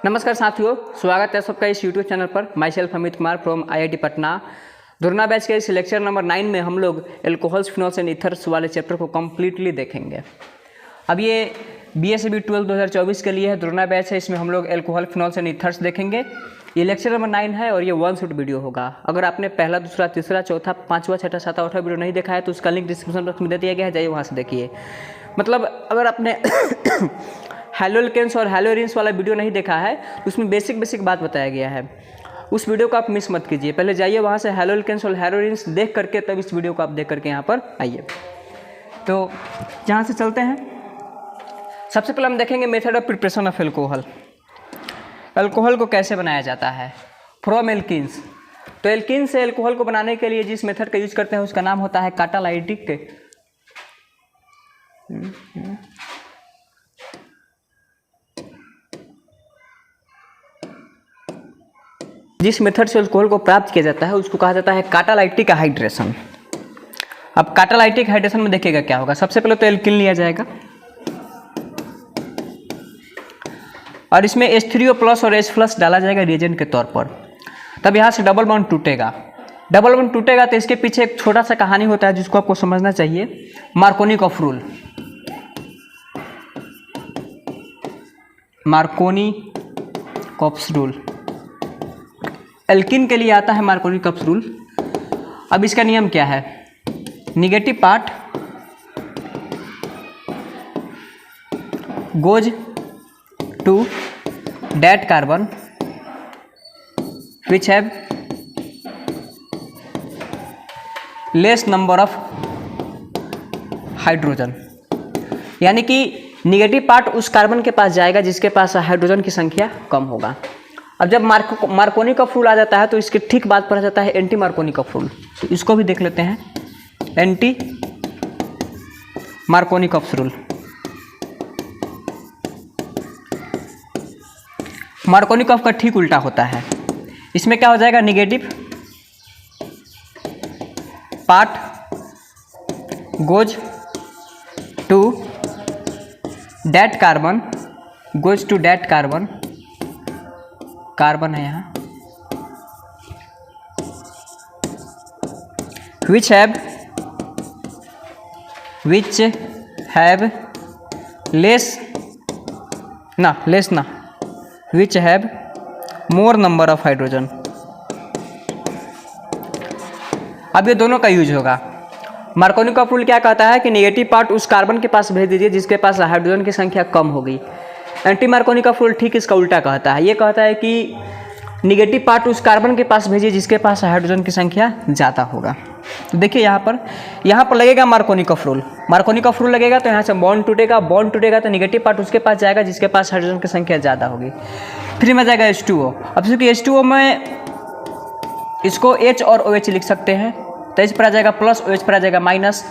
नमस्कार साथियों, स्वागत है सबका इस यूट्यूब चैनल पर। Myself Amit Kumar from IIT Patna. धुरना बैच के इस लेक्चर नंबर 9 में हम लोग एल्कोहल्स, फिनॉल्स एंड ईथर्स वाले चैप्टर को कम्प्लीटली देखेंगे। अब ये BSc 12 2024 के लिए है, धुरना बैच है। इसमें हम लोग एल्कोहल, फिनॉल्स एंड ईथर्स देखेंगे। ये लेक्चर नंबर 9 है और ये 1 शॉट वीडियो होगा। अगर आपने पहला, दूसरा, तीसरा, चौथा, पाँचवा, छठा, सातवां, आठवां वीडियो नहीं देखा है तो उसका लिंक डिस्क्रिप्शन बॉक्स में दे दिया गया है, जाइए वहाँ से देखिए। मतलब अगर आपने हैलोल्केन्स और हैलोरिन्स वाला वीडियो नहीं देखा है तो उसमें बेसिक बात बताया गया है, उस वीडियो को आप मिस मत कीजिए। पहले जाइए वहाँ से हैलोल्केन्स और हैलोरिन्स देख करके तब इस वीडियो को आप देख करके यहाँ पर आइए। तो यहाँ से चलते हैं। सबसे पहले हम देखेंगे method of preparation of alcohol. Alcohol को कैसे बनाया जाता है फ्रॉम एल्किन्स। तो एल्किन से एल्कोहल को बनाने के लिए जिस मेथड का यूज करते हैं उसका नाम होता है कैटालाइटिक। जिस मेथड से अल्कोहल को प्राप्त किया जाता है उसको कहा जाता है कैटालाइटिक हाइड्रेशन। अब कैटालाइटिक हाइड्रेशन में देखिएगा क्या होगा। सबसे पहले तो एल्किन लिया जाएगा और इसमें H3O+ और H+ डाला जाएगा रिएजेंट के तौर पर। तब यहाँ से डबल बॉन्ड टूटेगा। डबल बॉन्ड टूटेगा तो इसके पीछे एक छोटा सा कहानी होता है जिसको आपको समझना चाहिए, Markovnikov rule. Markovnikov rule alkene के लिए आता है, मार्कोनिकॉफ रूल। अब इसका नियम क्या है? Negative part goes to that carbon which have less number of hydrogen. यानी कि निगेटिव पार्ट उस कार्बन के पास जाएगा जिसके पास हाइड्रोजन की संख्या कम होगा। अब जब मार्कोनिकॉफ रूल आ जाता है तो इसके ठीक बाद पर आ जाता है एंटी मार्कोनिकॉफ रूल। तो इसको भी देख लेते हैं, एंटी मार्कोनिकॉफ रूल। मार्कोनिकॉफ का ठीक उल्टा होता है। इसमें क्या हो जाएगा? Negative part goes to that carbon, goes to that carbon, carbon है यहाँ, which have less ना which have more number of hydrogen। अब ये दोनों का यूज होगा। मार्कोनिकॉफ रूल क्या कहता है कि नेगेटिव पार्ट उस कार्बन के पास भेज दीजिए जिसके पास हाइड्रोजन की संख्या कम होगी। एंटी मार्कोनिकॉफ रूल ठीक इसका उल्टा कहता है। ये कहता है कि नेगेटिव पार्ट उस कार्बन के पास भेजिए जिसके पास हाइड्रोजन की संख्या ज़्यादा होगा। तो देखिए यहाँ पर लगेगा मार्कोनिकॉफ रूल। मार्कोनिकॉफ रूल लगेगा तो यहाँ से बॉन्ड टूटेगा। बॉन्ड टूटेगा तो नेगेटिव पार्ट उसके पास जाएगा जिसके पास हाइड्रोजन की संख्या ज़्यादा होगी। फिर में जाएगा H2O। अब चूँकि H2O में इसको H और OH लिख सकते हैं तो H पर आ जाएगा प्लस, OH पर आ जाएगा माइनस।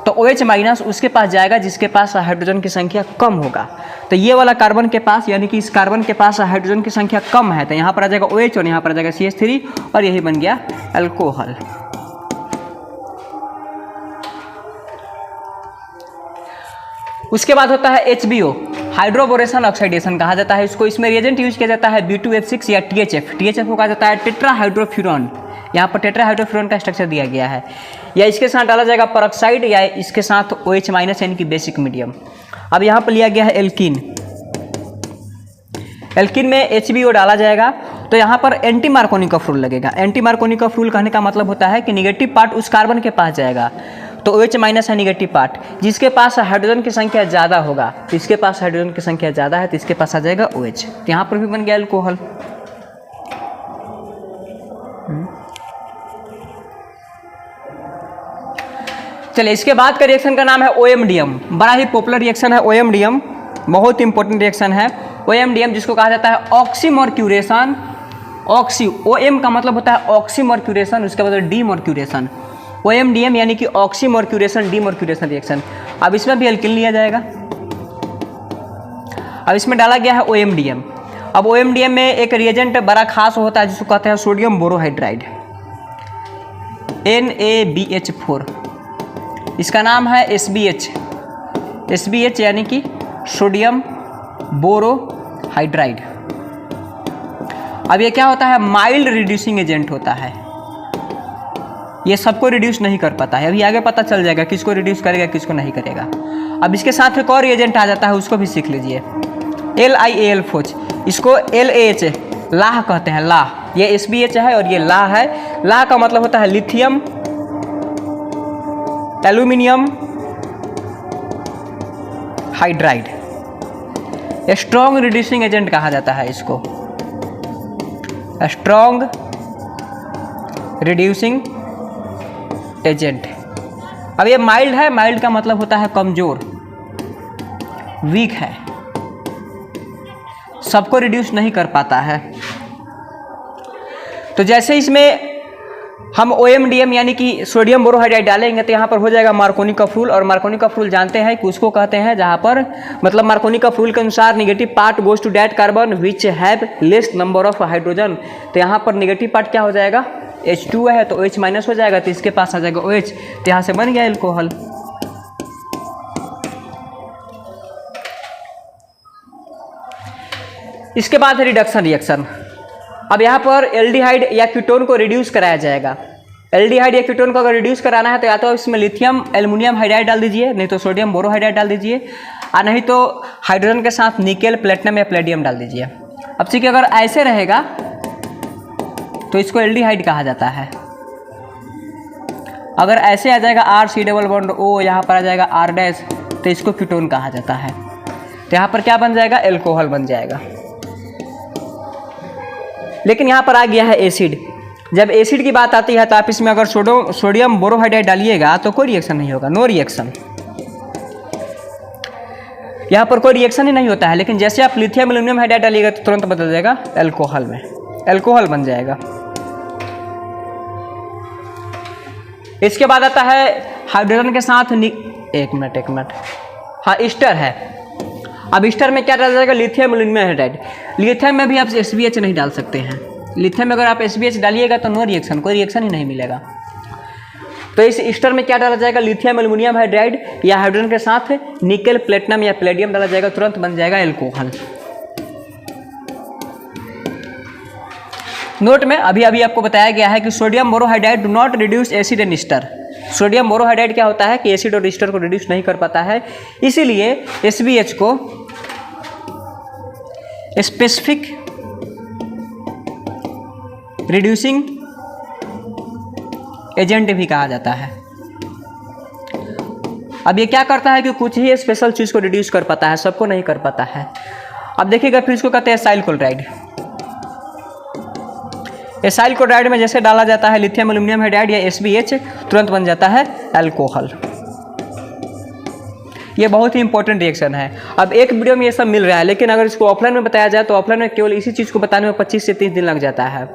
तो OH- उसके पास जाएगा जिसके पास हाइड्रोजन की संख्या कम होगा। तो ये वाला कार्बन के पास, यानी कि इस कार्बन के पास हाइड्रोजन की संख्या कम है तो यहाँ पर आ जाएगा OH और यहाँ पर आ जाएगा CH3 और यही बन गया अल्कोहल। उसके बाद होता है HBO, हाइड्रोबोरेशन ऑक्सीडेशन कहा जाता है इसको। इसमें रिएजेंट यूज किया जाता है B2H6 या THF। THF को कहा जाता है टेट्राहाइड्रोफ्यूरॉन। यहाँ पर टेट्राहाइड्रोफ्यूरॉन का स्ट्रक्चर दिया गया है। या इसके साथ डाला जाएगा परऑक्साइड या इसके साथ OH- यानी कि बेसिक मीडियम। अब यहाँ पर लिया गया है एल्कीन। एल्कीन में HBO डाला जाएगा तो यहाँ पर एंटी मार्कोनिकॉफ रूल लगेगा। एंटी मार्कोनिकॉफ रूल कहने का मतलब होता है कि निगेटिव पार्ट उस कार्बन के पास जाएगा तो OH- है निगेटिव पार्ट, जिसके पास हाइड्रोजन की संख्या ज़्यादा होगा तो इसके पास हाइड्रोजन की संख्या ज़्यादा है तो इसके पास आ जाएगा OH। तो यहाँ पर भी बन गया अल्कोहल। चलिए, इसके बाद का रिएक्शन का नाम है OMDM। बड़ा ही पॉपुलर रिएक्शन है OMDM, बहुत इंपॉर्टेंट रिएक्शन है OMDM, जिसको कहा जाता है ऑक्सीमर्क्यूरेशन। OM का मतलब होता है ऑक्सीमर्क्यूरेशन, उसके बाद डीमर्क्यूरेशन। OMDM यानी कि ऑक्सीमर्क्यूरेशन डीमर्क्यूरेशन रिएक्शन। अब इसमें भी एल्किन लिया जाएगा। अब इसमें डाला गया है OMDM। अब OMDM में एक रिएजेंट बड़ा खास होता है जिसको कहते हैं सोडियम बोरोहाइड्राइड, NaBH4। इसका नाम है SBH। SBH यानी कि सोडियम बोरोहाइड्राइड। अब ये क्या होता है, माइल्ड रिड्यूसिंग एजेंट होता है, ये सबको रिड्यूस नहीं कर पाता है। अभी आगे पता चल जाएगा किसको रिड्यूस करेगा किसको नहीं करेगा। अब इसके साथ एक और एजेंट आ जाता है, उसको भी सीख लीजिए, LiAl फोच, इसको LAH लाह कहते हैं, लाह, ये SBH है और ये लाह है। लाह का मतलब होता है lithium aluminium hydride, strong reducing agent कहा जाता है इसको, स्ट्रॉन्ग रिड्यूसिंग एजेंट। अब ये माइल्ड है, माइल्ड का मतलब होता है कमजोर, वीक है, सबको रिड्यूस नहीं कर पाता है। तो जैसे इसमें हम OMDM यानी कि सोडियम बोरोहाइड्राइड डालेंगे तो यहाँ पर हो जाएगा मार्कोनी का फ्रूल, और मार्कोनी का फ्रूल जानते हैं कि उसको कहते हैं जहाँ पर मतलब मार्कोनी का फ्रूल के अनुसार negative part goes to that carbon which have less number of hydrogen. तो यहाँ पर निगेटिव पार्ट क्या हो जाएगा, H2 है तो OH माइनस हो जाएगा, तो इसके पास आ जाएगा OH, तो यहाँ से बन गया एल्कोहल। इसके बाद है रिडक्शन रिएक्शन। अब यहाँ पर एल्डिहाइड या कीटोन को रिड्यूस कराया जाएगा। एल्डिहाइड या कीटोन को अगर रिड्यूस कराना है तो या तो इसमें लिथियम एल्युमिनियम हाइड्राइड डाल दीजिए, नहीं तो सोडियम बोरोहाइड्राइड डाल दीजिए, और नहीं तो हाइड्रोजन के साथ निकेल प्लेटिनम या प्लेडियम डाल दीजिए। अब ठीक है, अगर ऐसे रहेगा तो इसको एल्डिहाइड कहा जाता है। अगर ऐसे आ जाएगा RC डबल बॉन्ड O, यहाँ पर आ जाएगा R डैश, तो इसको कीटोन कहा जाता है। तो यहाँ पर क्या बन जाएगा, एल्कोहल बन जाएगा। लेकिन यहाँ पर आ गया है एसिड। जब एसिड की बात आती है तो आप इसमें अगर सोडियम बोरोहाइड्राइड डालिएगा तो कोई रिएक्शन नहीं होगा, नो रिएक्शन, यहाँ पर कोई रिएक्शन ही नहीं होता है। लेकिन जैसे आप लिथियम एल्यूमिनियम हाइड्राइड डालिएगा तो तुरंत बदल जाएगा एल्कोहल में, एल्कोहल बन जाएगा। इसके बाद आता है हाइड्रोजन के साथ एक मिनट, हाँ ईस्टर है। अब ईस्टर में क्या डाला जाएगा, लिथियम एल्यूमिनियम हाइड्राइड। लिथियम में भी आप SBH नहीं डाल सकते हैं। लिथियम में अगर आप SBH डालिएगा तो नो रिएक्शन, कोई रिएक्शन ही नहीं मिलेगा। तो इस ईस्टर में क्या डाला जाएगा, लिथियम एल्यूमिनियम हाइड्राइड या हाइड्रोजन के साथ निकेल प्लेटिनम या प्लेडियम डाला जाएगा, तुरंत बन जाएगा एल्कोहल। नोट में अभी आपको बताया गया है कि sodium borohydride do not reduce acid and Easter. Sodium borohydride क्या होता है कि एसिड और ईस्टर को रिड्यूस नहीं कर पाता है, इसीलिए SBH को स्पेसिफिक रिड्यूसिंग एजेंट भी कहा जाता है। अब ये क्या करता है कि कुछ ही स्पेशल चीज को रिड्यूस कर पाता है, सबको नहीं कर पाता है। अब देखिएगा, फिर इसको कहते हैं एसाइल क्लोराइड। एसाइल क्लोराइड में जैसे डाला जाता है लिथियम एल्यूमिनियम हाइड्राइड या SBH, तुरंत बन जाता है एल्कोहल। ये बहुत ही इंपॉर्टेंट रिएक्शन है। अब एक वीडियो में ये सब मिल रहा है, लेकिन अगर इसको ऑफलाइन में बताया जाए तो ऑफलाइन में केवल इसी चीज़ को बताने में 25 से 30 दिन लग जाता है।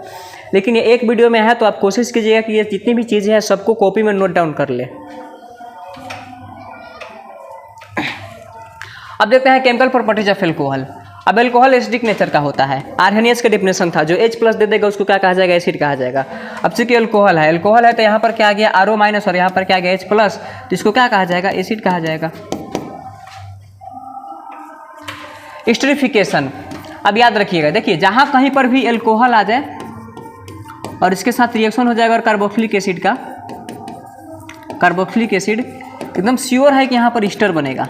लेकिन ये एक वीडियो में है तो आप कोशिश कीजिएगा कि ये जितनी भी चीज़ें हैं सबको कॉपी में नोट डाउन कर ले। अब देखते हैं केमिकल प्रॉपर्टीज ऑफ एल्कोहल। अब एल्कोहल एसिडिक नेचर का होता है। आर्हेनियस का डिफिनेशन था, जो H+ दे देगा उसको क्या कहा जाएगा, एसिड कहा जाएगा। अब चूंकि एल्कोहल है तो यहाँ पर क्या आ गया RO- और यहाँ पर क्या आ गया H+, तो इसको क्या कहा जाएगा, एसिड कहा जाएगा। एस्टरिफिकेशन, अब याद रखिएगा, देखिए जहाँ कहीं पर भी एल्कोहल आ जाए और इसके साथ रिएक्शन हो जाएगा और कार्बोक्सिलिक एसिड एकदम श्योर है कि यहाँ पर ईस्टर बनेगा।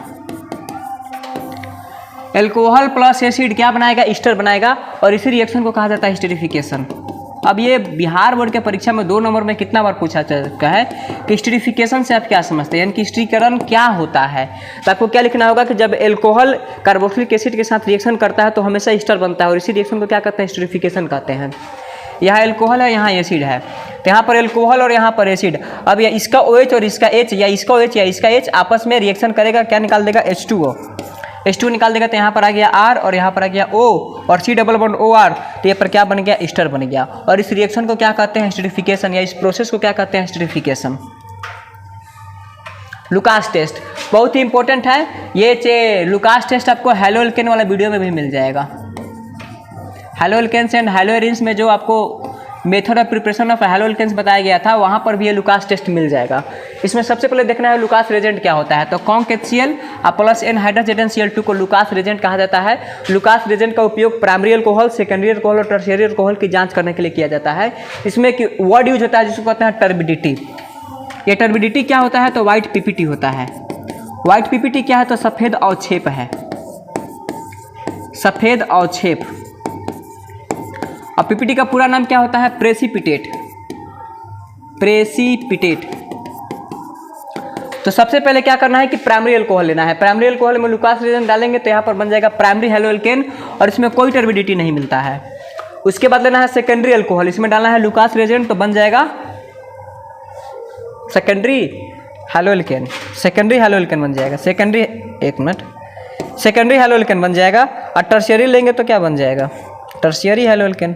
एल्कोहल प्लस एसिड क्या बनाएगा, ईस्टर बनाएगा, और इसी रिएक्शन को कहा जाता है एस्टरिफिकेशन। अब ये बिहार बोर्ड के परीक्षा में 2 नंबर में कितना बार पूछा जा चुका है कि एस्टरिफिकेशन से आप क्या समझते हैं, यानी कि स्टिरीकरण क्या होता है। तो आपको क्या लिखना होगा कि जब एल्कोहल कार्बोक्सिलिक एसिड के साथ रिएक्शन करता है तो हमेशा ईस्टर बनता है, और इसी रिएक्शन को क्या कहते हैं, एस्टरिफिकेशन कहते हैं। यहाँ एल्कोहल है, यहाँ एसिड है, तो यहाँ पर एल्कोहल और यहाँ पर एसिड। अब या इसका OH और इसका H या इसका OH या इसका H आपस में रिएक्शन करेगा, क्या निकाल देगा, H2O निकाल देगा। तो यहाँ पर आ गया R और यहाँ पर आ गया O और C डबल बॉन्ड OR, तो यहाँ पर क्या बन गया, ईस्टर बन गया। और इस रिएक्शन को क्या कहते हैं, एस्टरिफिकेशन, या इस प्रोसेस को क्या कहते हैं, एस्टरिफिकेशन। लुकास टेस्ट बहुत ही इंपॉर्टेंट है। ये लुकास टेस्ट आपको हैलो एल्केन वाला वीडियो में भी मिल जाएगा। Halo alkanes and halo arenes में जो आपको method of preparation of halo alkanes बताया गया था, वहाँ पर भी ये लुकास टेस्ट मिल जाएगा। इसमें सबसे पहले देखना है लुकास रेजेंट क्या होता है। तो conc HCl plus N hydrogen Cl2 को लुकास रेजेंट कहा जाता है। लुकास रेजेंट का उपयोग प्राइमरी अल्कोहल, सेकेंडरी अल्कोहल और टर्शियरी अल्कोहल की जांच करने के लिए किया जाता है। इसमें एक वर्ड यूज होता है जिसको कहते हैं टर्बिडिटी। ये टर्बिडिटी क्या होता है? तो व्हाइट पीपीटी होता है। व्हाइट पीपीटी क्या है? तो सफ़ेद अवक्षेप है, सफ़ेद अवक्षेप। और पीपीटी का पूरा नाम क्या होता है? Precipitate, precipitate. तो सबसे पहले क्या करना है कि प्राइमरी अल्कोहल लेना है। प्राइमरी अल्कोहल में लुकास रेजेंट डालेंगे तो यहाँ पर बन जाएगा प्राइमरी हैलो एल्केन और इसमें कोई टर्बिडिटी नहीं मिलता है। उसके बाद लेना है सेकेंडरी अल्कोहल, इसमें डालना है लुकास रेजेंट तो बन जाएगा secondary halo alkane, secondary halo alkane बन जाएगा। सेकेंडरी, एक मिनट, सेकेंडरी हैलो एल्केन बन जाएगा। और टर्शियरी लेंगे तो क्या बन जाएगा? Tertiary halo alkane.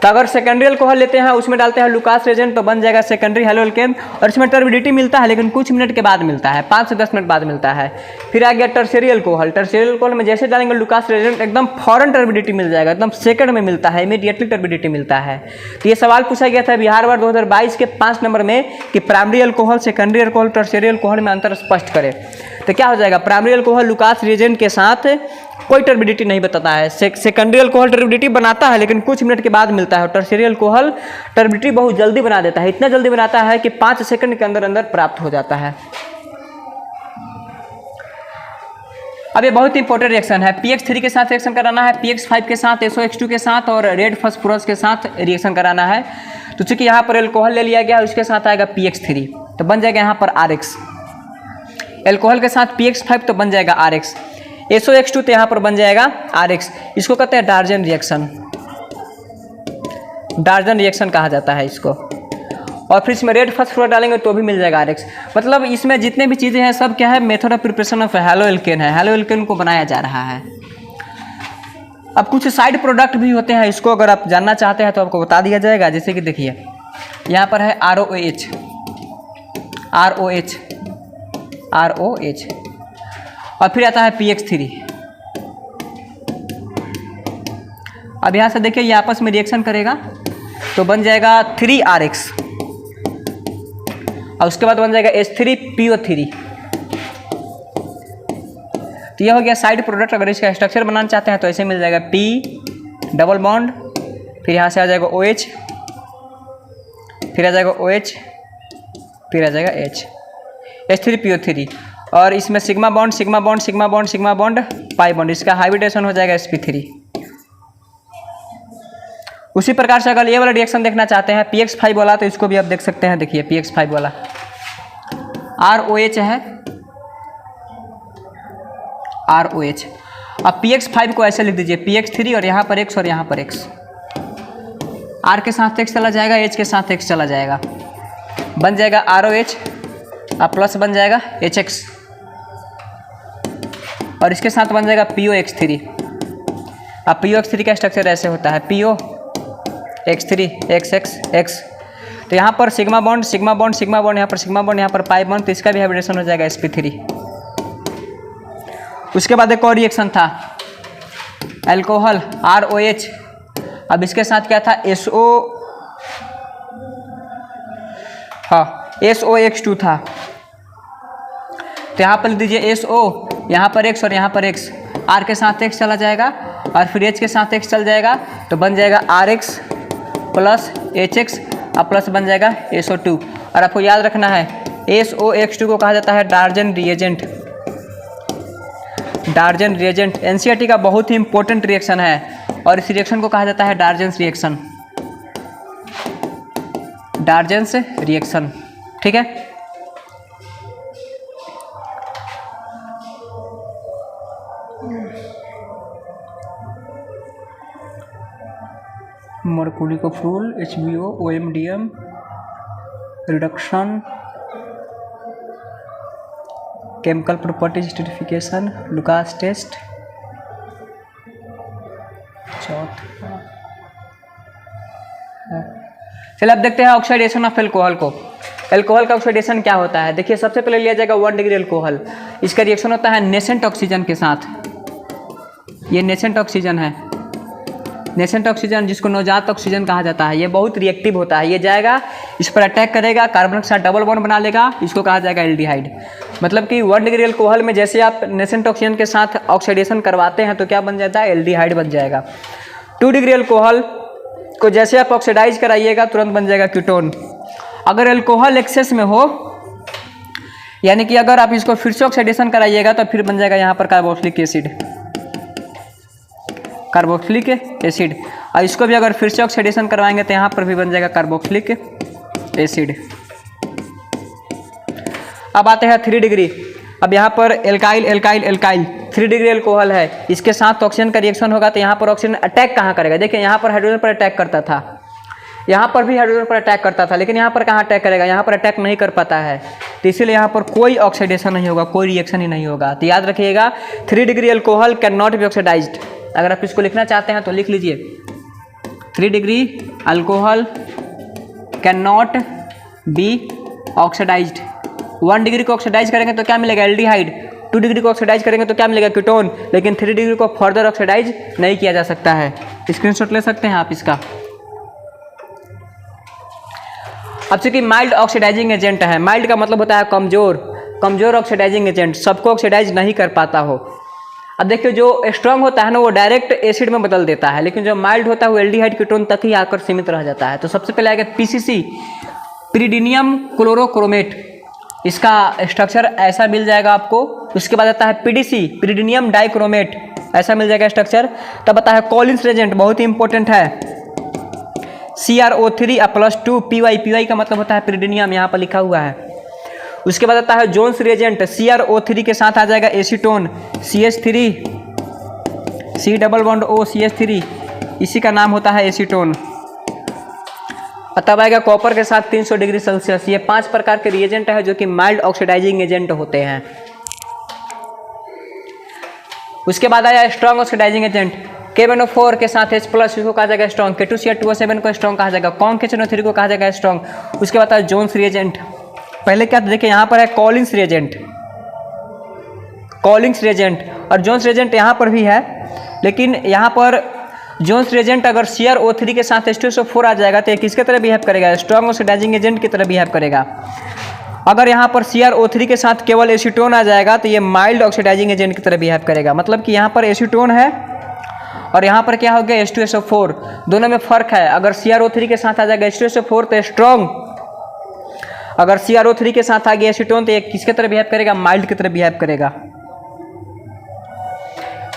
तो अगर सेकेंडरी अल्कोहल लेते हैं उसमें डालते हैं लुकास रेजेंट तो बन जाएगा सेकेंडरी हैलो एल्केन। और इसमें टर्बिडिटी मिलता है लेकिन कुछ मिनट के बाद मिलता है, 5 से 10 मिनट बाद मिलता है। फिर आ गया टर्शियरी अल्कोहल। टर्शियरी अल्कोहल में जैसे डालेंगे लुकास रेजेंट एकदम फौरन टर्बिडिटी मिल जाएगा, एकदम सेकंड में मिलता है, इमीडिएटली टर्बिडिटी मिलता है। तो ये सवाल पूछा गया था बिहार वार 2022 के 5 नंबर में कि primary alcohol, secondary alcohol, tertiary alcohol में अंतर स्पष्ट करें। तो क्या हो जाएगा? प्राइमरी अल्कोहल लुकास रेजेंट के साथ कोई टर्बिडिटी नहीं बताता है। सेकेंडरी अल्कोहल टर्बिडिटी बनाता है लेकिन कुछ मिनट के बाद मिलता है। और टर्शियरी अल्कोहल टर्बिडिटी बहुत जल्दी बना देता है, इतना जल्दी बनाता है कि 5 सेकंड के अंदर अंदर प्राप्त हो जाता है। अब ये बहुत इंपॉर्टेंट रिएक्शन है। PX3 के साथ रिएक्शन कराना है, PX5 के साथ, SOX2 के साथ और रेड फास्फोरस के साथ रिएक्शन कराना है। तो चूंकि यहाँ पर अल्कोहल ले लिया गया उसके साथ आएगा PX3 तो बन जाएगा यहाँ पर RX। अल्कोहल के साथ PX5 तो बन जाएगा RX। SOX2 तो यहाँ पर बन जाएगा RX। इसको कहते हैं डार्जन रिएक्शन, डार्जन रिएक्शन कहा जाता है इसको। और फिर इसमें रेड फास्फोरस डालेंगे तो भी मिल जाएगा RX। मतलब इसमें जितने भी चीज़ें हैं सब क्या है? Method of preparation of halo alkane है, हैलो एल्केन को बनाया जा रहा है। अब कुछ साइड प्रोडक्ट भी होते हैं, इसको अगर आप जानना चाहते हैं तो आपको बता दिया जाएगा। जैसे कि देखिए यहाँ पर है ROH, ROH, ROH और फिर आता है PX3। अब यहाँ से देखिए ये आपस में रिएक्शन करेगा तो बन जाएगा 3RX और उसके बाद बन जाएगा H3PO3। तो यह हो गया साइड प्रोडक्ट। अगर इसका स्ट्रक्चर बनाना चाहते हैं तो ऐसे मिल जाएगा P डबल बॉन्ड, फिर यहाँ से आ जाएगा OH, फिर आ जाएगा OH, फिर आ जाएगा H, H3PO3 और इसमें sigma bond, sigma bond, sigma bond, sigma bond, pi bond, इसका हाइब्रिडेशन हो जाएगा sp3। उसी प्रकार से अगर ये वाला रिएक्शन देखना चाहते हैं PX5 वाला तो इसको भी आप देख सकते हैं। देखिए PX5 वाला ROH है, ROH। अब PX5 को ऐसे लिख दीजिए PX3 और यहाँ पर X और यहाँ पर X, R के साथ X चला जाएगा, H के साथ X चला जाएगा, बन जाएगा ROH और प्लस बन जाएगा HX और इसके साथ बन जाएगा POX3। अब POX3 का स्ट्रक्चर ऐसे होता है POX3 XX X। तो यहाँ पर sigma bond, sigma bond, sigma bond, यहाँ पर सिग्मा बॉन्ड, यहाँ पर पाई बॉन्ड, तो इसका भी हाइब्रिडेशन हो जाएगा sp3। उसके बाद एक और रिएक्शन था अल्कोहल ROH। अब इसके साथ क्या था? SOX2 था। तो यहाँ पर लिख दीजिए SO, यहाँ पर X और यहाँ पर X, R के साथ X चला जाएगा और फिर H के साथ X चल जाएगा तो बन जाएगा RX प्लस HX और प्लस बन जाएगा SO2। और आपको याद रखना है SOX2 को कहा जाता है डार्जन रिएजेंट, डार्जन रिएजेंट NCERT का बहुत ही इंपॉर्टेंट रिएक्शन है और इस रिएक्शन को कहा जाता है डार्जन रिएक्शन, डार्जन रिएक्शन। ठीक है। मर्कुरिकोफूल HBO OMDM reduction, chemical property esterification, Lucas test. चौथा चलिए अब देखते हैं ऑक्सीडेशन ऑफ एल्कोहल को। एल्कोहल का ऑक्सीडेशन क्या होता है? देखिए सबसे पहले लिया जाएगा 1 डिग्री एल्कोहल। इसका रिएक्शन होता है नेसेंट ऑक्सीजन के साथ, ये नेसेंट ऑक्सीजन है, नेसेंट ऑक्सीजन जिसको नवजात ऑक्सीजन कहा जाता है, ये बहुत रिएक्टिव होता है। ये जाएगा इस पर अटैक करेगा, कार्बन के साथ डबल बॉन्ड बना लेगा, इसको कहा जाएगा एल्डिहाइड। मतलब कि 1 डिग्री अल्कोहल में जैसे आप नेसेंट ऑक्सीजन के साथ ऑक्सीडेशन करवाते हैं तो क्या बन जाता है, एल्डिहाइड बन जाएगा। 2 डिग्री अल्कोहल को जैसे आप ऑक्सीडाइज कराइएगा तुरंत बन जाएगा कीटोन। अगर अल्कोहल एक्सेस में हो, यानी कि अगर आप इसको फिर से ऑक्सीडेशन कराइएगा तो फिर बन जाएगा यहाँ पर कार्बोक्सिलिक एसिड, कार्बोक्सिलिक एसिड। और इसको भी अगर फिर से ऑक्सीडेशन करवाएंगे तो यहाँ पर भी बन जाएगा कार्बोक्सिलिक एसिड। अब आते हैं 3 डिग्री। अब यहाँ पर alkyl alkyl alkyl 3 degree alcohol है, इसके साथ ऑक्सीजन का रिएक्शन होगा तो यहाँ पर ऑक्सीजन अटैक कहाँ करेगा, देखिए यहाँ पर हाइड्रोजन पर अटैक करता था, यहाँ पर भी हाइड्रोजन पर अटैक करता था, लेकिन यहाँ पर कहाँ अटैक करेगा, यहाँ पर अटैक नहीं कर पाता है, तो इसीलिए यहाँ पर कोई ऑक्सीडेशन नहीं होगा, कोई रिएक्शन ही नहीं होगा। तो याद रखिएगा 3 degree alcohol can not be oxidised. अगर आप इसको लिखना चाहते हैं तो लिख लीजिए 3 degree alcohol can not be oxidised. 1 degree को ऑक्सीडाइज करेंगे तो क्या मिलेगा, एल्डिहाइड। 2 डिग्री को ऑक्सीडाइज करेंगे तो क्या मिलेगा, कीटोन। लेकिन 3 डिग्री को फर्दर ऑक्सीडाइज नहीं किया जा सकता है। स्क्रीनशॉट ले सकते हैं आप इसका। अब चूंकि माइल्ड ऑक्सीडाइजिंग एजेंट है, माइल्ड का मतलब होता है कमजोर, कमजोर ऑक्सीडाइजिंग एजेंट, सबको ऑक्सीडाइज नहीं कर पाता हो। अब देखिए जो स्ट्रांग होता है ना वो डायरेक्ट एसिड में बदल देता है, लेकिन जो माइल्ड होता है वो एल्डिहाइड कीटोन तक ही आकर सीमित रह जाता है। तो सबसे पहले आएगा पीसीसी, पिरिडीनियम क्लोरोक्रोमेट, इसका स्ट्रक्चर ऐसा मिल जाएगा आपको। उसके बाद आता है पीडीसी, पिरिडीनियम डाइक्रोमेट, ऐसा मिल जाएगा स्ट्रक्चर। तब आता है कॉलिन्स रेजेंट, बहुत ही इंपॉर्टेंट है, CrO3+2 PY, PY का मतलब होता है पिरिडीनियम, यहाँ पर लिखा हुआ है। उसके बाद आता है जोन्स रिएजेंट, CrO3 के साथ आ जाएगा एसीटोन, CH3 C+O CH3, इसी का नाम होता है एसीटोन। तब आएगा कॉपर के साथ 300 डिग्री सेल्सियस। ये 5 प्रकार के रिएजेंट है जो कि माइल्ड ऑक्सीडाइजिंग एजेंट होते हैं। उसके बाद आया स्ट्रॉन्ग ऑक्सीडाइजिंग एजेंट, KNO4 के साथ H+, इसको कहा जाएगा स्ट्रॉन्ग, K2Cl2O7 को स्ट्रॉन्ग कहा जाएगा, कॉन्क HNO3 को कहा जाएगा स्ट्रॉन्ग। उसके बाद जोन्स रिएजेंट, पहले क्या देखिए यहाँ पर है कॉलिन्स रिएजेंट, कॉलिन्स रिएजेंट, और जोन्स रिएजेंट यहाँ पर भी है, लेकिन यहाँ पर जोन्स रिएजेंट अगर CrO3 के साथ H2SO4 आ जाएगा तो ये किसके तरह बिहेव करेगा, स्ट्रॉन्ग ऑक्सीडाइजिंग एजेंट की तरह बिहेव करेगा। अगर यहाँ पर CrO3 के साथ केवल एसीटोन आ जाएगा तो ये माइल्ड ऑक्सीडाइजिंग एजेंट की तरह बिहेव करेगा। मतलब कि यहाँ पर एसीटोन है और यहाँ पर क्या हो गया, H2SO4, दोनों में फर्क है। अगर CrO3 के साथ आ जाएगा H2SO4 तो स्ट्रॉन्ग, अगर CrO3 के साथ आ गया एसीटोन तो ये किसके तरह बिहेव करेगा, माइल्ड की तरह बिहेव करेगा।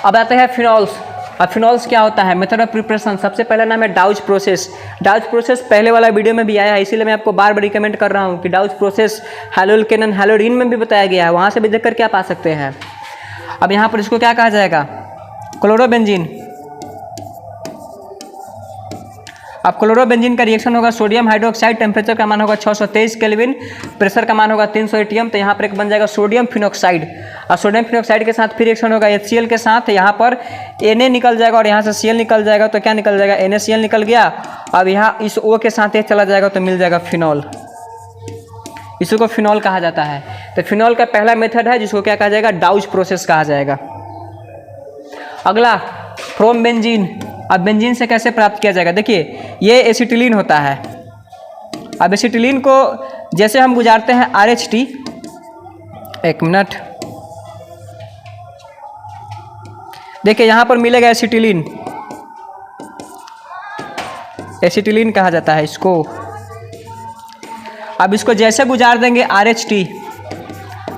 अब आते हैं फिनॉल्स। अब फिनॉल्स क्या होता है, मेथड ऑफ प्रिपरेशन। सबसे पहला नाम है डाउच प्रोसेस। डाउच प्रोसेस पहले वाला वीडियो में भी आया है, इसीलिए मैं आपको बार बार रिकमेंड कर रहा हूँ कि डाउच प्रोसेस हैलोल्केन हैलोडीन में भी बताया गया है, वहाँ से भी देख करके आप आ सकते हैं। अब यहाँ पर इसको क्या कहा जाएगा, क्लोरोबेंजीन। अब क्लोरोबेंजीन का रिएक्शन होगा सोडियम हाइड्रोक्साइड, टेम्परेचर का मान होगा 623 केल्विन, प्रेशर का मान होगा 300 एटीएम, तो यहाँ पर एक बन जाएगा सोडियम फिनॉक्साइड। और सोडियम फिनॉक्साइड के साथ फिर रिएक्शन होगा HCl के साथ, यहाँ पर Na निकल जाएगा और यहाँ से Cl निकल जाएगा, तो क्या निकल जाएगा, NaCl निकल गया। अब यहाँ इस O के साथ एक चला जाएगा तो मिल जाएगा फिनॉल, इसी को फिनॉल कहा जाता है। तो फिनॉल का पहला मेथड है जिसको क्या कहा जाएगा, डाउच प्रोसेस कहा जाएगा। अगला फ्रॉम बेंजीन। अब बेंजीन से कैसे प्राप्त किया जाएगा, देखिए ये एसिटिलीन होता है। अब एसिटिलीन को जैसे हम गुजारते हैं RH, एक मिनट, देखिए यहाँ पर मिलेगा एसिटिलीन, एसिटिलीन कहा जाता है इसको। अब इसको जैसे गुजार देंगे RH,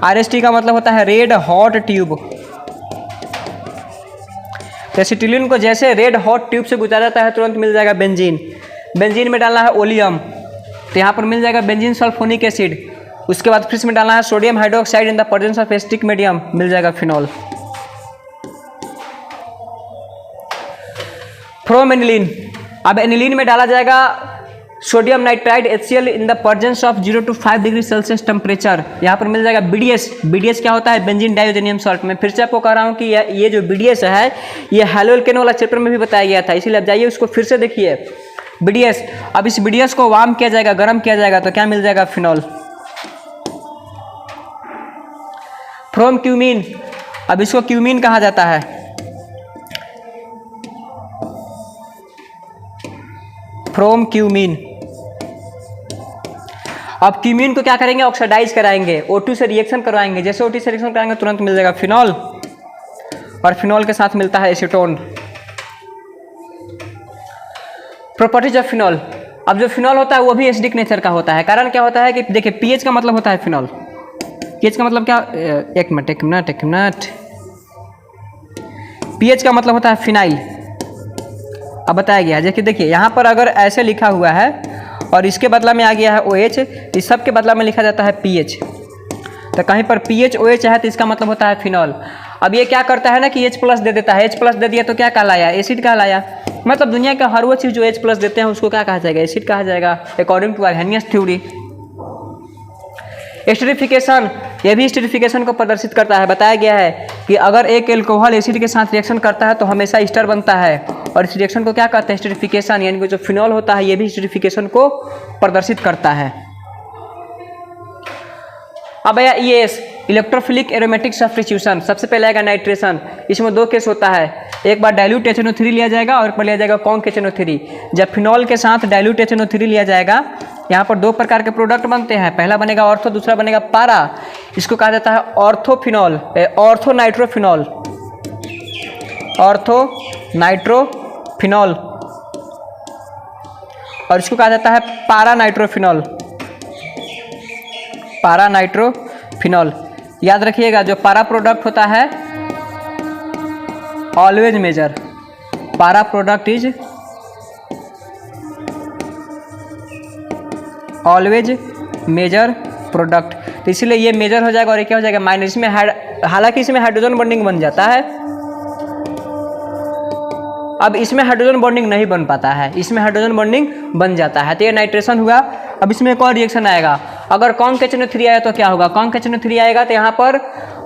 RH का मतलब होता है रेड हॉट ट्यूब। एसिटिलीन को जैसे रेड हॉट ट्यूब से गुजारा जाता है तुरंत मिल जाएगा बेंजीन। बेंजीन में डालना है ओलियम, तो यहाँ पर मिल जाएगा बेंजीन सल्फोनिक एसिड। उसके बाद फिर इसमें डालना है sodium hydroxide in the presence of acetic medium, मिल जाएगा फिनॉल। From aniline. अब एनिलीन में डाला जाएगा sodium nitride HCl in the presence of 0 to 5 degree Celsius temperature, यहाँ पर मिल जाएगा BDS। BDS क्या होता है, बेंजीन डाइओजेनियम सॉल्ट। मैं फिर से आपको कह रहा हूँ कि ये जो BDS है ये हैलोल्केन वाला चैप्टर में भी बताया गया था, इसीलिए आप जाइए उसको फिर से देखिए BDS। अब इस BDS को वार्म किया जाएगा, गर्म किया जाएगा, तो क्या मिल जाएगा, फिनॉल। From cumene. अब इसको क्यूमीन कहा जाता है। From cumene. अब क्यूमीन को क्या करेंगे, ऑक्सीडाइज कराएंगे, O2 से रिएक्शन करवाएंगे, जैसे O2 से रिएक्शन कराएंगे तुरंत मिल जाएगा फिनॉल, और फिनॉल के साथ मिलता है एसीटोन। Properties of phenol. अब जो फिनॉल होता है वो भी एसिडिक नेचर का होता है। कारण क्या होता है कि देखिए पीएच का मतलब होता है फिनॉल, पीएच का मतलब क्या, एक मिनट, पीएच का मतलब होता है फिनाइल। अब बताया गया है, देखिए यहाँ पर अगर ऐसे लिखा हुआ है और इसके बदला में आ गया है OH, इस सब के बदला में लिखा जाता है पीएच। तो कहीं पर पीएच OH है तो इसका मतलब होता है फिनॉल। अब ये क्या करता है ना कि H+ दे देता है, H+ दे दिया तो क्या कहलाया, एसिड कहलाया। मतलब दुनिया का हर वो चीज़ जो H+ देते हैं उसको क्या कहा जाएगा, एसिड कहा जाएगा, according to Arrhenius theory. Esterification, ये भी एस्टरिफिकेशन को प्रदर्शित करता है। बताया गया है कि अगर एक एल्कोहल एसिड के साथ रिएक्शन करता है तो हमेशा एस्टर बनता है, और इस रिएक्शन को क्या कहते हैं, एस्टरिफिकेशन। यानी कि जो फिनॉल होता है ये भी एस्टरिफिकेशन को प्रदर्शित करता है। अब आया ES, इलेक्ट्रोफिलिक एरोमेटिक सब्स्टिट्यूशन। सबसे पहले आएगा नाइट्रेशन। इसमें दो केस होता है, एक बार डाइल्यूट HNO3 लिया जाएगा और एक बार लिया जाएगा कॉन्क HNO3। जब फिनॉल के साथ डाइल्यूट HNO3 लिया जाएगा, यहाँ पर दो प्रकार के प्रोडक्ट बनते हैं, पहला बनेगा ऑर्थो, दूसरा बनेगा पारा। इसको कहा जाता है ऑर्थोफिनॉल, ऑर्थो नाइट्रोफिनॉल, ऑर्थो नाइट्रोफिनॉल, और इसको कहा जाता है पारा नाइट्रोफिनॉल, पारा नाइट्रोफिनॉल। याद रखिएगा जो पारा प्रोडक्ट होता है ऑलवेज मेजर, पारा product is always major product. तो इसलिए ये मेजर हो जाएगा और ये क्या हो जाएगा, माइनस। इसमें हालांकि इसमें हाइड्रोजन बॉन्डिंग बन जाता है, अब इसमें हाइड्रोजन बॉन्डिंग नहीं बन पाता है, इसमें हाइड्रोजन बॉन्डिंग बन जाता है। तो ये नाइट्रेशन हुआ। अब इसमें एक और रिएक्शन आएगा, अगर कॉन्क HNO3 आया तो क्या होगा, कॉन्क HNO3 आएगा तो यहाँ पर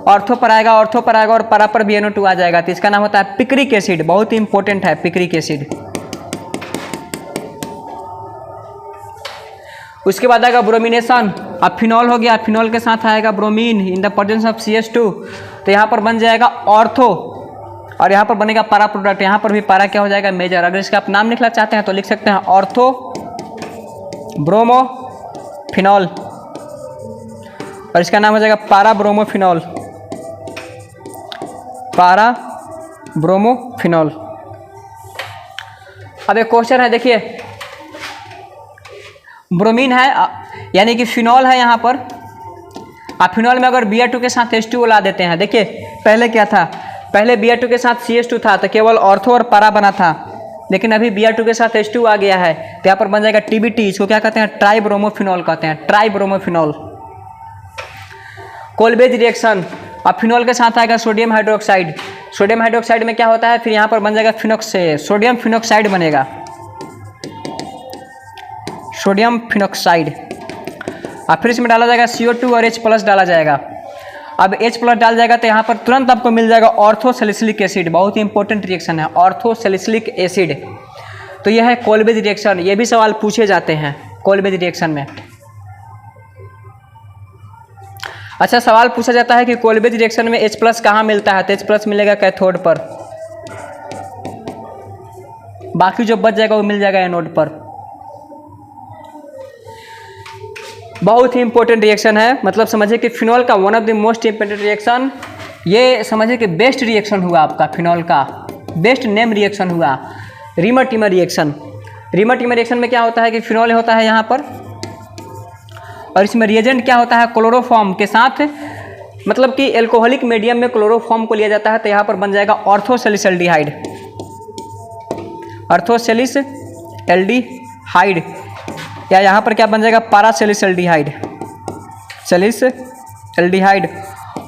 ऑर्थो पर आएगा, ऑर्थो पर आएगा और पारा पर भी NO2 आ जाएगा, तो इसका नाम होता है पिक्रिक एसिड। बहुत ही इंपॉर्टेंट है पिक्रिक एसिड। उसके बाद आएगा ब्रोमिनेशन। अब फिनॉल हो गया, फिनॉल के साथ आएगा bromine in the presence of CH2, तो यहाँ पर बन जाएगा ऑर्थो और यहाँ पर बनेगा पारा प्रोडक्ट। यहाँ पर भी पारा क्या हो जाएगा, मेजर। अगर इसका आप नाम लिखना चाहते हैं तो लिख सकते हैं ऑर्थो ब्रोमो फिनॉल, और इसका नाम हो जाएगा पारा ब्रोमोफिनॉल, पारा ब्रोमोफिनॉल। अब एक क्वेश्चन है, देखिए ब्रोमीन है यानी कि फिनॉल है यहाँ पर, आप फिनॉल में अगर Br2 के साथ H2O ला देते हैं। देखिए पहले क्या था, पहले Br2 के साथ CH2 था तो केवल ऑर्थो और पारा बना था, लेकिन अभी Br2 के साथ H2 आ गया है तो यहाँ पर बन जाएगा TBT। इसको क्या कहते हैं, ट्राइब्रोमोफिनॉल कहते हैं, ट्राइब्रोमोफिनॉल। कोलबेज रिएक्शन, अब फिनॉल के साथ आएगा सोडियम हाइड्रोक्साइड। सोडियम हाइड्रोक्साइड में क्या होता है, फिर यहाँ पर बन जाएगा सोडियम फिनॉक्साइड बनेगा, सोडियम फिनॉक्साइड। अब फिर इसमें डाला जाएगा CO2 और H+ डाला जाएगा। अब H+ डाल जाएगा तो यहाँ पर तुरंत आपको मिल जाएगा ऑर्थोसैलिसिलिक एसिड। बहुत ही इंपॉर्टेंट रिएक्शन है ऑर्थोसैलिसिलिक एसिड। तो यह है कोलबेज रिएक्शन। ये भी सवाल पूछे जाते हैं कोलबेज रिएक्शन में। अच्छा, सवाल पूछा जाता है कि कोलबेज रिएक्शन में H+ कहाँ मिलता है, तो H+ मिलेगा कैथोड पर, बाकी जो बच जाएगा वो मिल जाएगा एनोड पर। बहुत ही इंपॉर्टेंट रिएक्शन है, मतलब समझिए कि फिनॉल का one of the most important reaction, ये समझिए कि बेस्ट रिएक्शन हुआ आपका, फिनॉल का बेस्ट नेम रिएक्शन हुआ रीमर-टीमर रिएक्शन। रीमर-टीमर रिएक्शन में क्या होता है कि फिनॉल होता है यहाँ पर, और इसमें रिएजेंट क्या होता है, क्लोरोफॉर्म के साथ, मतलब कि एल्कोहलिक मीडियम में क्लोरोफॉर्म को लिया जाता है, तो यहाँ पर बन जाएगा ऑर्थोसैलिसल्डिहाइड, ऑर्थोसैलिसल्डिहाइड, या यहाँ पर क्या बन जाएगा, पैरासैलिसल्डिहाइड, सैलिसल्डिहाइड।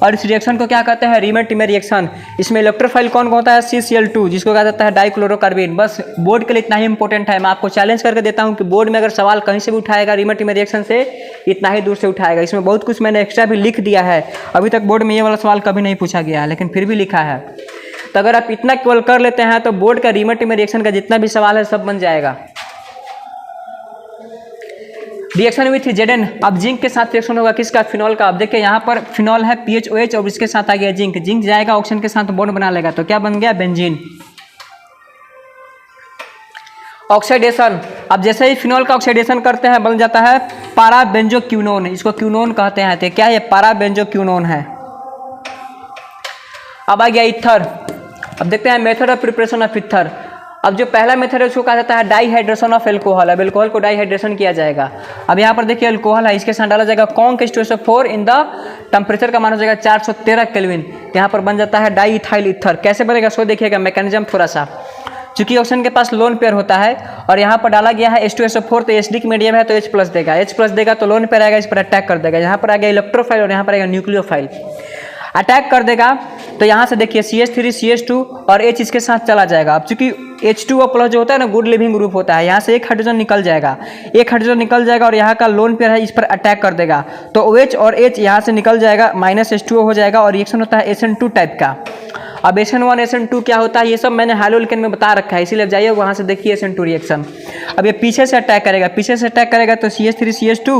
और इस रिएक्शन को क्या कहते हैं, रीमर-टीमर रिएक्शन। इसमें इलेक्ट्रोफाइल कौन होता है, CCl2, जिसको कहा जाता है डाइक्लोरोकार्बन। बस बोर्ड के लिए इतना ही इंपॉर्टेंट है। मैं आपको चैलेंज करके देता हूं कि बोर्ड में अगर सवाल कहीं से भी उठाएगा रीमर-टीमर रिएक्शन से, इतना ही दूर से उठाएगा। इसमें बहुत कुछ मैंने एक्स्ट्रा भी लिख दिया है, अभी तक बोर्ड में ये वाला सवाल कभी नहीं पूछा गया है, लेकिन फिर भी लिखा है। तो अगर आप इतना केवल कर लेते हैं तो बोर्ड का रीमर-टीमर रिएक्शन का जितना भी सवाल है सब बन जाएगा। रिएक्शन विथ Zn, अब जिंक के साथ रिएक्शन होगा किसका, फिनॉल का। अब देखिए यहाँ पर फिनॉल है PHOH और इसके साथ आ गया जिंक, जिंक जाएगा ऑक्सीजन के साथ बॉन्ड बना लेगा, तो क्या बन गया, बेंजीन। ऑक्सीडेशन, अब जैसे ही फिनॉल का ऑक्सीडेशन करते हैं बन जाता है पाराबेंजोक्विनोन, इसको क्विनोन कहते हैं। तो क्या ये पाराबेंजोक्विनोन है। अब आ गया ईथर। अब देखते हैं method of preparation of ether. अब जो पहला मेथड है उसको कहा जाता है डाइहाइड्रेशन ऑफ एल्कोहल। अब एल्कोहल को डाइहाइड्रेशन किया जाएगा। अब यहाँ पर देखिए एल्कोहल है, इसके साथ डाला जाएगा conc H2SO4 in the temperature का मान हो जाएगा 413 केल्विन। यहाँ पर बन जाता है डाई इथाइल ईथर। कैसे बनेगा सो देखिएगा मैकेनिज्म थोड़ा सा। चूंकि ऑक्सीजन के पास लोन पेयर होता है और यहाँ पर डाला गया है H2SO4, तो एसिडिक मीडियम है तो H+ देगा, H+ देगा तो लोन पेयर आएगा, इस पर अटैक कर देगा। यहाँ पर आ गया इलेक्ट्रोफाइल और यहाँ पर आएगा न्यूक्लियोफाइल, अटैक कर देगा। तो यहाँ से देखिए CH3 CH2 और H इसके साथ चला जाएगा। अब चूंकि H2O+ जो होता है ना गुड लिविंग ग्रुप होता है, यहाँ से एक हाइड्रोजन निकल जाएगा, एक हाइड्रोजन निकल जाएगा और यहाँ का लोन पेयर है इस पर अटैक कर देगा। तो OH और H यहाँ से निकल जाएगा, -H2O हो जाएगा और रिएक्शन होता है SN2 टाइप का। अब SN1 SN2 क्या होता है ये सब मैंने हैलोल्केन में बता रखा है, इसीलिए जाइए वहाँ से देखिए SN2 रिएक्शन। अब ये पीछे से अटैक करेगा, पीछे से अटैक करेगा तो CH3 CH2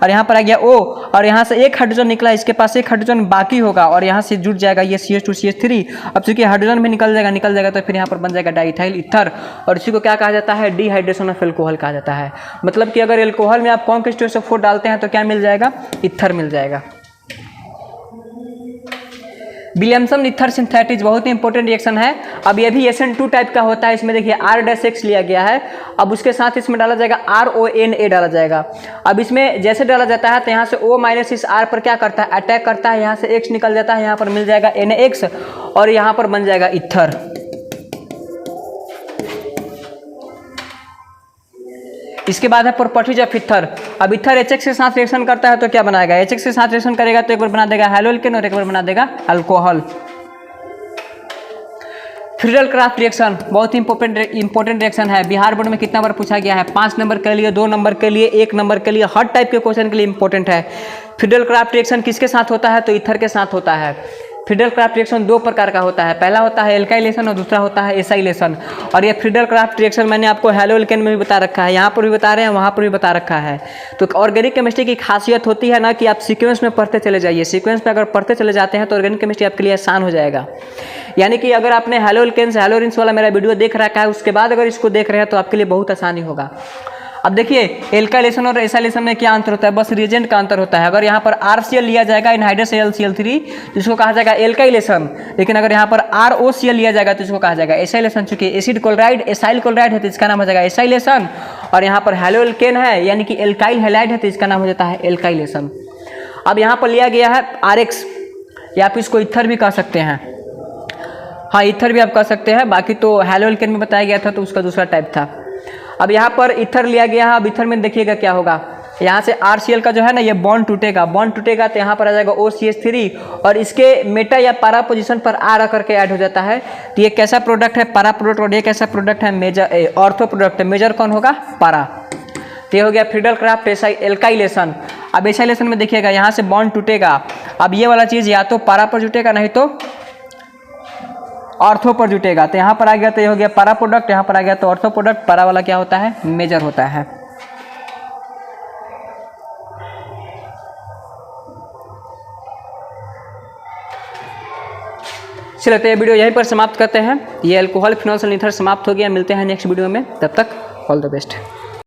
और यहाँ पर आ गया O और यहाँ से एक हाइड्रोजन निकला, इसके पास एक हाइड्रोजन बाकी होगा और यहाँ से जुड़ जाएगा ये CH2 CH3। अब चूंकि हाइड्रोजन भी निकल जाएगा तो फिर यहाँ पर बन जाएगा डाइथाइल ईथर और इसी को क्या कहा जाता है डिहाइड्रेशन ऑफ एल्कोहल कहा जाता है। मतलब कि अगर एल्कोहल में आप कॉन्क H2SO4 डालते हैं तो क्या मिल जाएगा, ईथर मिल जाएगा। विलियमसन ईथर सिंथेटिस बहुत ही इंपॉर्टेंट रिएक्शन है। अब ये भी SN2 टाइप का होता है। इसमें देखिए R-X लिया गया है, अब उसके साथ इसमें डाला जाएगा RONA डाला जाएगा। अब इसमें जैसे डाला जाता है तो यहाँ से O- इस R पर क्या करता है अटैक करता है, यहाँ से X निकल जाता है, यहाँ पर मिल जाएगा NaX और यहाँ पर बन जाएगा ईथर। इसके बाद है प्रॉपर्टीज ऑफ ईथर। अब ईथर HX के साथ रिएक्शन करता है तो क्या बनाएगा, HX के साथ रिएक्शन करेगा तो एक बार बना देगा हैलोल्केन और एक बार बना देगा अल्कोहल। फ्रीडल क्राफ्ट रिएक्शन बहुत ही इंपॉर्टेंट रिएक्शन है। बिहार बोर्ड में कितना बार पूछा गया है, 5 नंबर के लिए, 2 नंबर के लिए, 1 नंबर के लिए, हर टाइप के क्वेश्चन के लिए इंपॉर्टेंट है। फ्रीडल क्राफ्ट रिएक्शन किसके साथ होता है तो ईथर के साथ होता है। फ्रीडल क्राफ्ट रिएक्शन 2 प्रकार का होता है, पहला होता है एल्काइलेशन और दूसरा होता है एसाइलेशन। और ये फ्रीडल क्राफ्ट रिएक्शन मैंने आपको हैलोल्केन में भी बता रखा है, यहाँ पर भी बता रहे हैं, वहाँ पर भी बता रखा है। तो ऑर्गेनिक केमिस्ट्री की खासियत होती है ना कि आप सीक्वेंस में पढ़ते चले जाइए, सीक्वेंस में अगर पढ़ते चले जाते हैं तो ऑर्गेनिक केमिस्ट्री आपके लिए आसान हो जाएगा। यानी कि अगर आपने हैलोल्केन से हैलोरिन्स वाला मेरा वीडियो देख रखा है उसके बाद अगर इसको देख रहे हैं तो आपके लिए बहुत आसानी होगा। अब देखिए एल्काइलेशन और एसाइलेशन में क्या अंतर होता है, बस रिएजेंट का अंतर होता है। अगर यहाँ पर RCl लिया जाएगा एनहाइड्रस AlCl3 जिसको कहा जाएगा एल्काइलेशन, लेकिन अगर यहाँ पर ROCl लिया जाएगा तो इसको कहा जाएगा एसाइलेशन। चूंकि एसिड क्लोराइड एसाइल क्लोराइड है तो इसका नाम हो जाएगा एसाइलेशन और यहाँ पर हैलोल्केन है यानी कि एल्काइल हैलाइड है तो इसका नाम हो जाता है एल्काइलेशन। अब यहाँ पर लिया गया है RX, या आप इसको ईथर भी कह सकते हैं, हाँ ईथर भी आप कह सकते हैं, बाकी तो हैलोल्केन में बताया गया था तो उसका दूसरा टाइप था। अब यहाँ पर ईथर लिया गया है। अब ईथर में देखिएगा क्या होगा, यहाँ से RCl का जो है ना ये बॉन्ड टूटेगा, बॉन्ड टूटेगा तो यहाँ पर आ जाएगा OCH3 और इसके मेटा या पारा पोजीशन पर R करके ऐड हो जाता है। तो ये कैसा प्रोडक्ट है, पारा प्रोडक्ट, और ये कैसा प्रोडक्ट है, मेजर ऑर्थो प्रोडक्ट है। मेजर कौन होगा, पारा। तो ये हो गया फ्रीडल क्राफ्ट एल्काइलेशन। अब एसाइलेशन में देखिएगा यहाँ से बॉन्ड टूटेगा, अब ये वाला चीज़ या तो पारा पर जुटेगा नहीं तो ऑर्थो पर जुटेगा। तो यहाँ पर आ गया तो ये हो गया पारा प्रोडक्ट, यहाँ पर आ गया तो ऑर्थो प्रोडक्ट। पारा वाला क्या होता है, मेजर होता है। चलिए तो ये वीडियो यहीं पर समाप्त करते हैं। ये अल्कोहल फिनोल ईथर समाप्त हो गया। मिलते हैं नेक्स्ट वीडियो में, तब तक ऑल द बेस्ट।